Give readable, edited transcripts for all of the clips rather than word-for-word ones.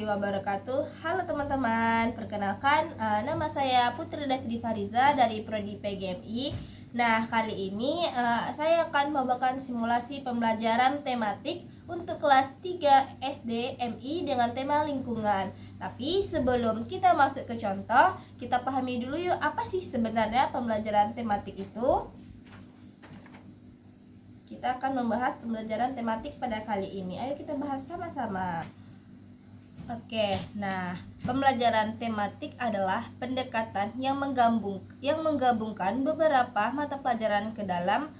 wabarakatuh. Halo teman-teman, perkenalkan nama saya Putri Dasri Fariza dari Prodi PGMI. Nah, kali ini saya akan membawakan simulasi pembelajaran tematik untuk kelas 3 SD MI dengan tema lingkungan. Tapi sebelum kita masuk ke contoh, kita pahami dulu yuk apa sih sebenarnya pembelajaran tematik itu. Kita akan membahas pembelajaran tematik pada kali ini. Ayo kita bahas sama-sama. Oke, nah pembelajaran tematik adalah pendekatan yang menggabungkan beberapa mata pelajaran ke dalam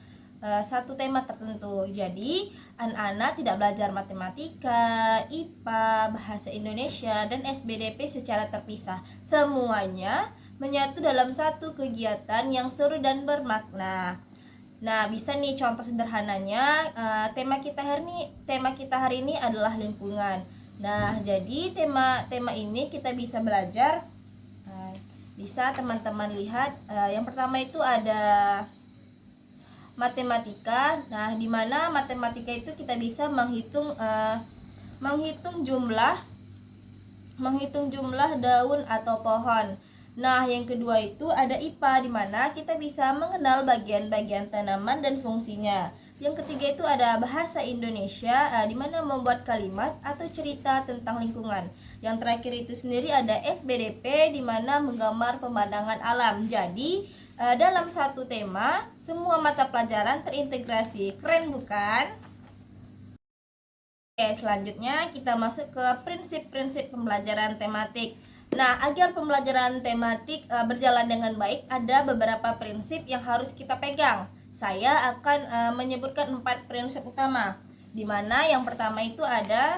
satu tema tertentu. Jadi, anak-anak tidak belajar matematika, IPA, bahasa Indonesia, dan SBDP secara terpisah. Semuanya menyatu dalam satu kegiatan yang seru dan bermakna. Nah, bisa nih contoh sederhananya, tema kita hari ini adalah lingkungan. Nah, jadi tema ini kita bisa belajar. Bisa teman-teman lihat, yang pertama itu ada matematika. Nah, di mana matematika itu kita bisa menghitung jumlah daun atau pohon. Nah, yang kedua itu ada IPA, di mana kita bisa mengenal bagian-bagian tanaman dan fungsinya. Yang ketiga itu ada bahasa Indonesia, di mana membuat kalimat atau cerita tentang lingkungan. Yang terakhir itu sendiri ada SBDP, di mana menggambar pemandangan alam. Jadi, dalam satu tema, semua mata pelajaran terintegrasi. Keren bukan? Oke, selanjutnya kita masuk ke prinsip-prinsip pembelajaran tematik. Nah, agar pembelajaran tematik berjalan dengan baik, ada beberapa prinsip yang harus kita pegang. Saya akan menyebutkan 4 prinsip utama, di mana yang pertama itu ada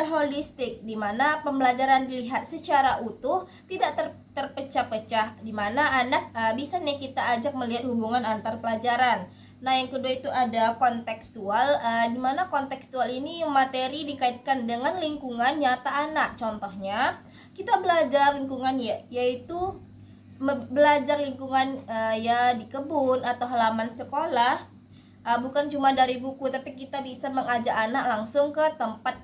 holistik, di mana pembelajaran dilihat secara utuh, tidak terpecah-pecah, di mana anak bisa nih kita ajak melihat hubungan antar pelajaran. Nah, yang kedua itu ada kontekstual, di mana kontekstual ini materi dikaitkan dengan lingkungan nyata anak. Contohnya, kita belajar lingkungan yaitu belajar lingkungan ya di kebun atau halaman sekolah, bukan cuma dari buku, tapi kita bisa mengajak anak langsung ke tempat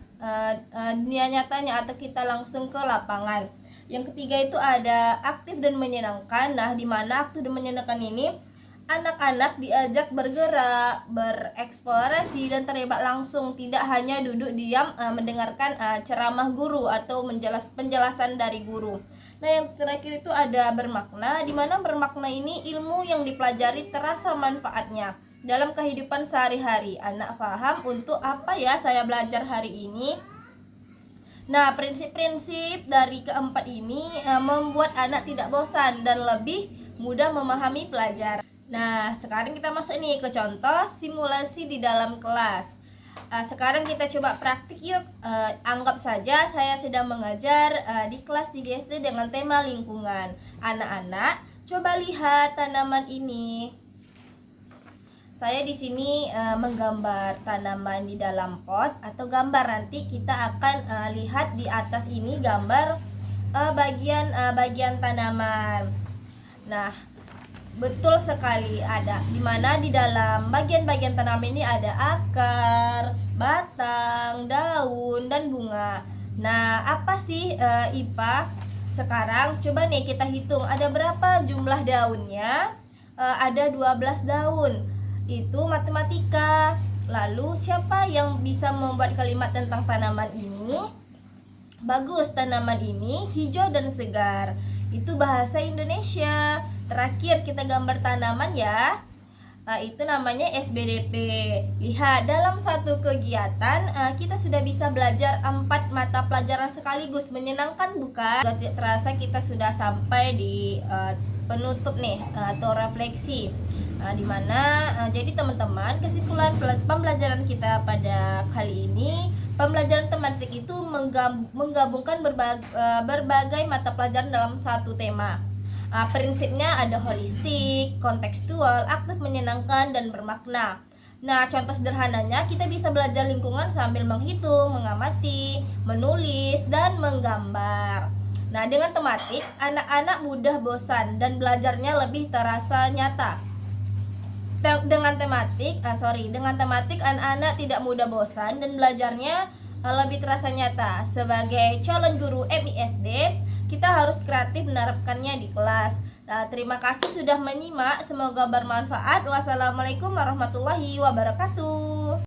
dunia nyatanya, atau kita langsung ke lapangan. Yang ketiga itu ada aktif dan menyenangkan. Nah, di mana aktif dan menyenangkan ini anak-anak diajak bergerak, bereksplorasi, dan terlibat langsung, tidak hanya duduk diam mendengarkan ceramah guru atau penjelasan dari guru. Nah, yang terakhir itu ada bermakna, di mana bermakna ini ilmu yang dipelajari terasa manfaatnya dalam kehidupan sehari-hari. Anak paham untuk apa ya saya belajar hari ini. Nah, prinsip-prinsip dari keempat ini membuat anak tidak bosan dan lebih mudah memahami pelajaran. Nah, sekarang kita masuk nih ke contoh simulasi di dalam kelas. Sekarang kita coba praktik yuk. Anggap saja saya sedang mengajar di kelas 3 SD dengan tema lingkungan. Anak-anak, coba lihat tanaman ini. Saya di sini menggambar tanaman di dalam pot atau gambar. Nanti kita akan lihat di atas ini gambar bagian tanaman. Nah, betul sekali, ada di mana di dalam bagian-bagian tanaman ini ada akar, batang, daun, dan bunga. Nah, apa sih IPA? Sekarang coba nih kita hitung ada berapa jumlah daunnya. Ada 12 daun. Itu matematika. Lalu siapa yang bisa membuat kalimat tentang tanaman ini? Bagus, tanaman ini hijau dan segar. Itu bahasa Indonesia. Terakhir kita gambar tanaman ya. Itu namanya SBDP. Lihat, dalam satu kegiatan kita sudah bisa belajar 4 mata pelajaran sekaligus. Menyenangkan bukan? Sudah tidak terasa kita sudah sampai di penutup nih atau refleksi. Dimana jadi teman-teman, kesimpulan pembelajaran kita pada kali ini, pembelajaran tematik itu menggabungkan berbagai mata pelajaran dalam satu tema. Prinsipnya ada holistik, kontekstual, aktif, menyenangkan, dan bermakna. Nah, contoh sederhananya kita bisa belajar lingkungan sambil menghitung, mengamati, menulis, dan menggambar. Nah, dengan tematik, anak-anak mudah bosan dan belajarnya lebih terasa nyata. Dengan tematik anak-anak tidak mudah bosan dan belajarnya lebih terasa nyata. Sebagai calon guru MISD, kita harus kreatif menerapkannya di kelas. Nah, terima kasih sudah menyimak, semoga bermanfaat. Wassalamualaikum warahmatullahi wabarakatuh.